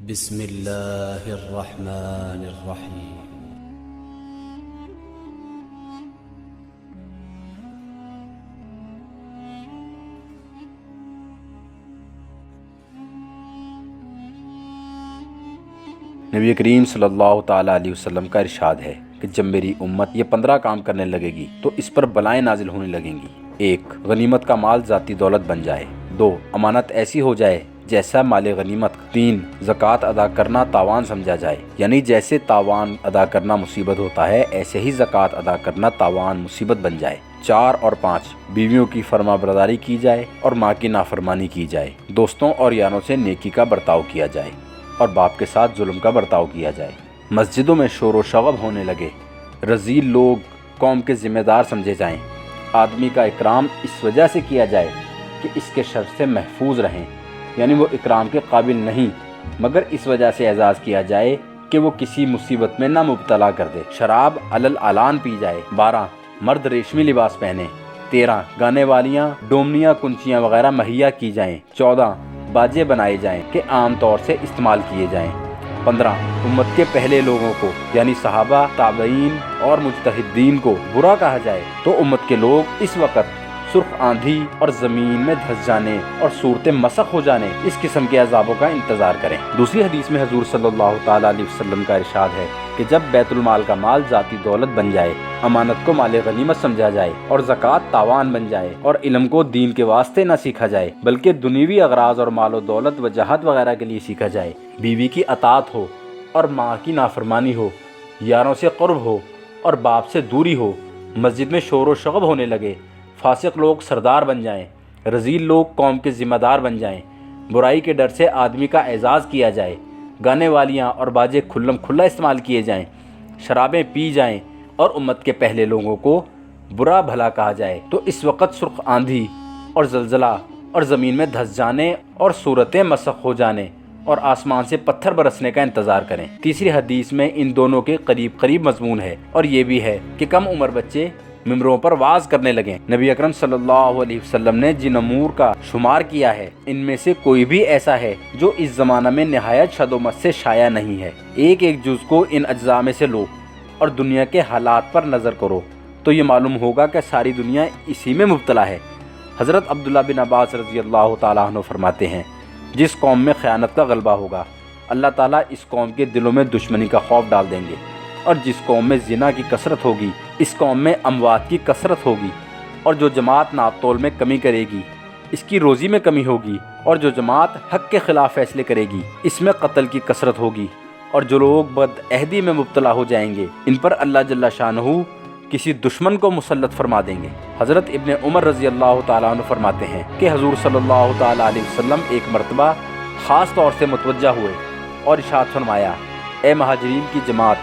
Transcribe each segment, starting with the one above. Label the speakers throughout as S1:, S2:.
S1: بسم اللہ الرحمن الرحیم۔
S2: نبی کریم صلی اللہ تعالیٰ علیہ وسلم کا ارشاد ہے کہ جب میری امت یہ 15 کام کرنے لگے گی تو اس پر بلائیں نازل ہونے لگیں گی۔ 1. غنیمت کا مال ذاتی دولت بن جائے۔ 2. امانت ایسی ہو جائے جیسا مال غنیمت۔ 3. زکوٰۃ ادا کرنا تاوان سمجھا جائے، یعنی جیسے تاوان ادا کرنا مصیبت ہوتا ہے ایسے ہی زکوٰۃ ادا کرنا تاوان مصیبت بن جائے۔ 4 اور 5. بیویوں کی فرما برداری کی جائے اور ماں کی نافرمانی کی جائے۔ دوستوں اور یاروں سے نیکی کا برتاؤ کیا جائے اور باپ کے ساتھ ظلم کا برتاؤ کیا جائے۔ مسجدوں میں شور و شغب ہونے لگے، رذیل لوگ قوم کے ذمہ دار سمجھے جائیں۔ آدمی کا اکرام اس وجہ سے کیا جائے کہ اس کے شر سے محفوظ رہیں، یعنی وہ اکرام کے قابل نہیں، مگر اس وجہ سے اعزاز کیا جائے کہ وہ کسی مصیبت میں نہ مبتلا کر دے۔ شراب علل اعلان پی جائے۔ 12. مرد ریشمی لباس پہنے۔ 13. گانے والیاں، ڈومنیاں، کنچیاں وغیرہ مہیا کی جائیں۔ 14. باجے بنائے جائیں کہ عام طور سے استعمال کیے جائیں۔ 15. امت کے پہلے لوگوں کو یعنی صحابہ، تابعین اور مجتہدین کو برا کہا جائے تو امت کے لوگ اس وقت سرخ آندھی اور زمین میں دھس جانے اور صورتیں مسخ ہو جانے اس قسم کے عذابوں کا انتظار کریں۔ دوسری حدیث میں حضور صلی اللہ تعالیٰ علیہ وسلم کا ارشاد ہے کہ جب بیت المال کا مال ذاتی دولت بن جائے، امانت کو مال غنیمت سمجھا جائے اور زکوٰۃ تاوان بن جائے اور علم کو دین کے واسطے نہ سیکھا جائے بلکہ دنیوی اغراض اور مال و دولت و جہاد وغیرہ کے لیے سیکھا جائے، بیوی کی اطاعت ہو اور ماں کی نافرمانی ہو، یاروں سے قرب ہو اور باپ سے دوری ہو، مسجد میں شور و شغب ہونے لگے، فاسق لوگ سردار بن جائیں، رذیل لوگ قوم کے ذمہ دار بن جائیں، برائی کے ڈر سے آدمی کا اعزاز کیا جائے، گانے والیاں اور باجے کھلم کھلا استعمال کیے جائیں، شرابیں پی جائیں اور امت کے پہلے لوگوں کو برا بھلا کہا جائے تو اس وقت سرخ آندھی اور زلزلہ اور زمین میں دھس جانے اور صورتیں مسخ ہو جانے اور آسمان سے پتھر برسنے کا انتظار کریں۔ تیسری حدیث میں ان دونوں کے قریب قریب مضمون ہے اور یہ بھی ہے کہ کم عمر بچے ممبروں پر واز کرنے لگیں۔ نبی اکرم صلی اللہ علیہ وسلم نے جن امور کا شمار کیا ہے ان میں سے کوئی بھی ایسا ہے جو اس زمانہ میں نہایت شد و مت سے شائع نہیں ہے۔ ایک ایک جز کو ان اجزاء میں سے لو اور دنیا کے حالات پر نظر کرو تو یہ معلوم ہوگا کہ ساری دنیا اسی میں مبتلا ہے۔ حضرت عبداللہ بن عباس رضی اللہ تعالیٰ عنہ فرماتے ہیں، جس قوم میں خیانت کا غلبہ ہوگا اللہ تعالیٰ اس قوم کے دلوں میں دشمنی کا خوف ڈال دیں گے، اور جس قوم میں زنا کی کثرت ہوگی اس قوم میں اموات کی کثرت ہوگی، اور جو جماعت ناپ تول میں کمی کرے گی اس کی روزی میں کمی ہوگی، اور جو جماعت حق کے خلاف فیصلے کرے گی اس میں قتل کی کثرت ہوگی، اور جو لوگ بد عہدی میں مبتلا ہو جائیں گے ان پر اللہ جل شانہ کسی دشمن کو مسلط فرما دیں گے۔ حضرت ابن عمر رضی اللہ تعالیٰ عنہ فرماتے ہیں کہ حضور صلی اللہ تعالیٰ علیہ وسلم ایک مرتبہ خاص طور سے متوجہ ہوئے اور ارشاد فرمایا، اے مہاجرین کی جماعت،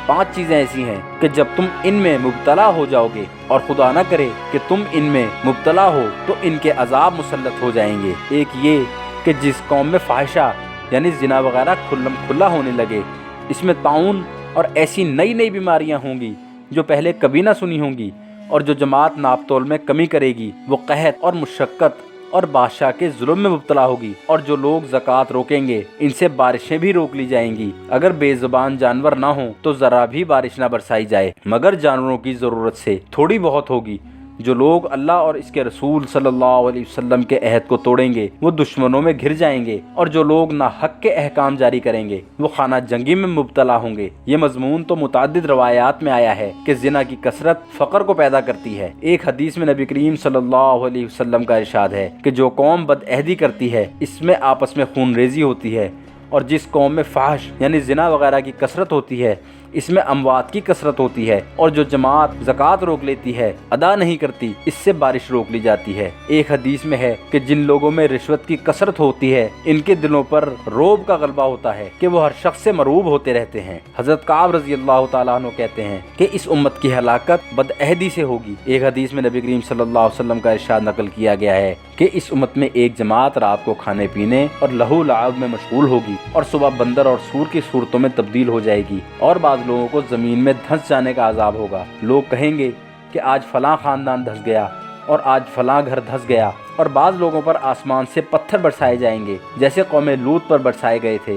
S2: 5 چیزیں ایسی ہیں کہ جب تم ان میں مبتلا ہو جاؤ گے اور خدا نہ کرے کہ تم ان میں مبتلا ہو تو ان کے عذاب مسلط ہو جائیں گے۔ ایک یہ کہ جس قوم میں فاحشہ یعنی زنا وغیرہ کھلم کھلا ہونے لگے، اس میں طاعون اور ایسی نئی نئی بیماریاں ہوں گی جو پہلے کبھی نہ سنی ہوں گی، اور جو جماعت ناپ تول میں کمی کرے گی وہ قحط اور مشقت اور بادشاہ کے ظلم میں مبتلا ہوگی، اور جو لوگ زکوٰۃ روکیں گے ان سے بارشیں بھی روک لی جائیں گی۔ اگر بے زبان جانور نہ ہوں تو ذرا بھی بارش نہ برسائی جائے مگر جانوروں کی ضرورت سے تھوڑی بہت ہوگی۔ جو لوگ اللہ اور اس کے رسول صلی اللہ علیہ وسلم کے عہد کو توڑیں گے وہ دشمنوں میں گھر جائیں گے، اور جو لوگ ناحق کے احکام جاری کریں گے وہ خانہ جنگی میں مبتلا ہوں گے۔ یہ مضمون تو متعدد روایات میں آیا ہے کہ زنا کی کثرت فقر کو پیدا کرتی ہے۔ ایک حدیث میں نبی کریم صلی اللہ علیہ وسلم کا ارشاد ہے کہ جو قوم بد عہدی کرتی ہے اس میں آپس میں خون ریزی ہوتی ہے، اور جس قوم میں فحش یعنی زنا وغیرہ کی کثرت ہوتی ہے اس میں اموات کی کثرت ہوتی ہے، اور جو جماعت زکوٰۃ روک لیتی ہے ادا نہیں کرتی اس سے بارش روک لی جاتی ہے۔ ایک حدیث میں ہے کہ جن لوگوں میں رشوت کی کثرت ہوتی ہے ان کے دلوں پر روب کا غلبہ ہوتا ہے کہ وہ ہر شخص سے مروب ہوتے رہتے ہیں۔ حضرت کعب رضی اللہ تعالیٰ عنہ کہتے ہیں کہ اس امت کی ہلاکت بد عہدی سے ہوگی۔ ایک حدیث میں نبی کریم صلی اللہ علیہ وسلم کا ارشاد نقل کیا گیا ہے کہ اس امت میں ایک جماعت رات کو کھانے پینے اور لہو لعب میں مشغول ہوگی اور صبح بندر اور سور کی صورتوں میں تبدیل ہو جائے گی، اور بعض لوگوں کو زمین میں دھنس جانے کا عذاب ہوگا۔ لوگ کہیں گے کہ آج فلاں خاندان دھس گیا اور آج فلاں گھر دھس گیا، اور بعض لوگوں پر آسمان سے پتھر برسائے جائیں گے جیسے قوم لوط پر برسائے گئے تھے،